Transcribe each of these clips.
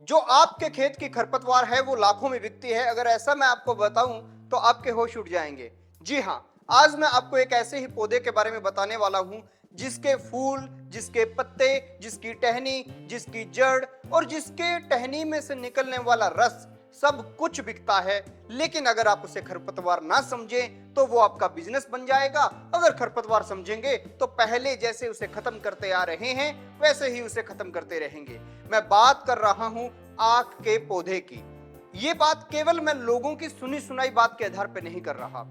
जो आपके खेत की खरपतवार है वो लाखों में बिकती है। अगर ऐसा मैं आपको बताऊं तो आपके होश उड़ जाएंगे। जी हाँ, आज मैं आपको एक ऐसे ही पौधे के बारे में बताने वाला हूं जिसके फूल, जिसके पत्ते, जिसकी टहनी, जिसकी जड़ और जिसके टहनी में से निकलने वाला रस सब कुछ बिकता है। लेकिन अगर आप उसे खरपतवार ना समझें तो वो आपका बिजनेस बन जाएगा। अगर खरपतवार समझेंगे तो पहले जैसे उसे खत्म करते आ रहे हैं वैसे ही उसे खत्म करते रहेंगे। मैं बात कर रहा हूं आक के पौधे की। ये बात केवल मैं लोगों की सुनी सुनाई बात के आधार पर नहीं कर रहा।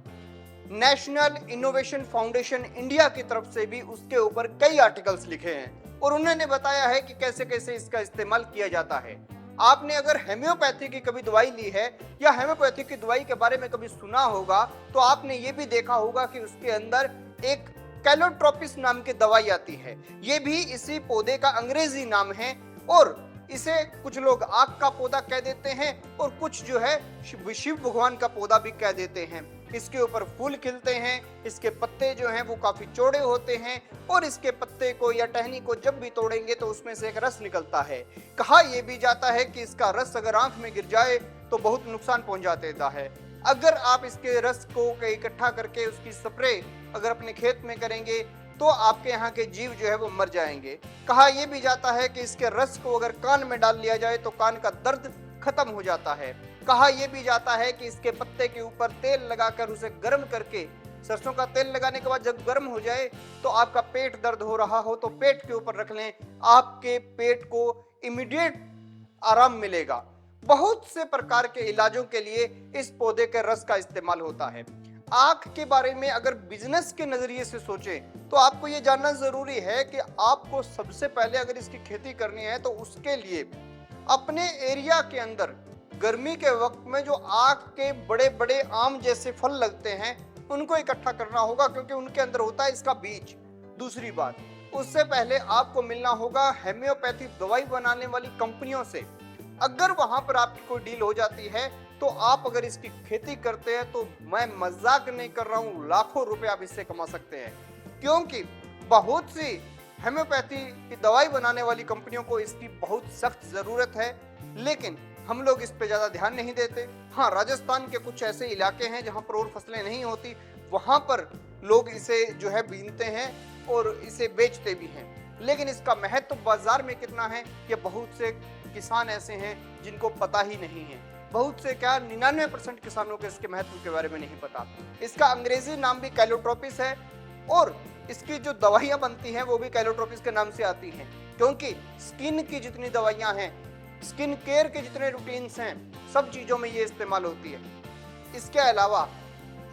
नेशनल इनोवेशन फाउंडेशन इंडिया की तरफ से भी उसके ऊपर कई आर्टिकल्स लिखे हैं और उन्होंने बताया है कि कैसे कैसे इसका इस्तेमाल किया जाता है। आपने अगर हेम्योपैथी की कभी दवाई ली है या हेम्योपैथी की दवाई के बारे में कभी सुना होगा तो आपने ये भी देखा होगा कि उसके अंदर एक कैलोट्रोपिस नाम की दवाई आती है। ये भी इसी पौधे का अंग्रेजी नाम है और इसे कुछ लोग आग का पौधा कह देते हैं और कुछ जो है शिव भगवान का पौधा भी कह देते हैं। इसके ऊपर फूल खिलते हैं, इसके पत्ते जो हैं वो काफी चौड़े होते हैं और इसके पत्ते को या टहनी को जब भी तोड़ेंगे तो उसमें से एक रस निकलता है। कहा यह भी जाता है कि इसका रस अगर आंख में गिर जाए तो बहुत नुकसान पहुंचा देता है। अगर आप इसके रस को इकट्ठा करके उसकी स्प्रे अगर अपने खेत में करेंगे तो आपके यहाँ के जीव जो है वो मर जाएंगे। कहा यह भी जाता है कि इसके रस को अगर कान में डाल लिया जाए तो कान का दर्द खत्म हो जाता है। कहा यह भी जाता है कि इसके पत्ते के ऊपर तेल लगाकर उसे गर्म करके, सरसों का तेल लगाने के बाद जब गर्म हो जाए तो आपका पेट दर्द हो रहा हो तो पेट के ऊपर रख लें, आपके पेट को इमीडिएट आराम मिलेगा। बहुत से प्रकार के इलाजों के लिए इस पौधे के रस का इस्तेमाल होता है। आंख के बारे में अगर बिजनेस के नजरिए से सोचें तो आपको यह जानना जरूरी है कि आपको सबसे पहले अगर इसकी खेती करनी है तो उसके लिए अपने एरिया के अंदर गर्मी के वक्त में जो आक के बड़े बड़े आम जैसे फल लगते हैं उनको इकट्ठा करना होगा क्योंकि उनके अंदर होता है इसका बीज। दूसरी बात, उससे पहले आपको मिलना होगा हेम्योपैथी दवाई बनाने वाली कंपनियों से। अगर वहां पर आपकी कोई डील हो जाती है तो आप अगर इसकी खेती करते हैं तो मैं मजाक नहीं कर रहा हूं, लाखों रुपए आप इससे कमा सकते हैं। क्योंकि बहुत सी हेम्योपैथी की दवाई बनाने वाली कंपनियों को इसकी बहुत सख्त जरूरत है, लेकिन हम लोग इस पे ज्यादा ध्यान नहीं देते। हाँ, राजस्थान के कुछ ऐसे इलाके हैं जहां पर और फसलें नहीं होती, वहां पर लोग इसे जो है बीनते हैं और इसे बेचते भी हैं। लेकिन इसका महत्व बाजार में कितना है ये बहुत से किसान ऐसे हैं जिनको पता ही नहीं है। बहुत से क्या 99% किसानों को इसके महत्व के बारे में नहीं पता। इसका अंग्रेजी नाम भी कैलोट्रोपिस है और इसकी जो दवाइयां बनती हैं वो भी कैलोट्रोपिस के नाम से आती हैं, क्योंकि स्किन की जितनी दवाइयां हैं, स्किन केयर के जितने रूटीन्स हैं, सब चीजों में ये इस्तेमाल होती है। इसके अलावा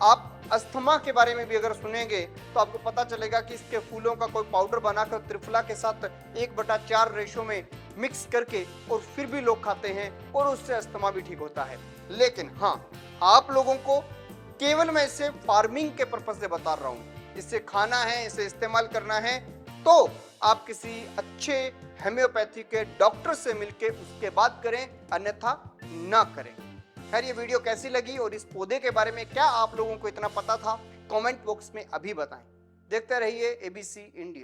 आप अस्थमा के बारे में भी अगर सुनेंगे तो आपको पता चलेगा कि इसके फूलों का कोई पाउडर बनाकर त्रिफला के साथ 1/4 रेशो में मिक्स करके और फिर भी लोग खाते हैं और उससे अस्थमा भी ठीक होता है। लेकिन हाँ, आप लोगों को केवल मैं इसे फार्मिंग के पर्पज से बता रहा हूँ। इसे खाना है, इसे इस्तेमाल करना है तो आप किसी अच्छे हेम्योपैथी के डॉक्टर से मिलके उसके बाद करें, अन्यथा ना करें। खैर, ये वीडियो कैसी लगी और इस पौधे के बारे में क्या आप लोगों को इतना पता था, कमेंट बॉक्स में अभी बताएं। देखते रहिए ABC इंडिया।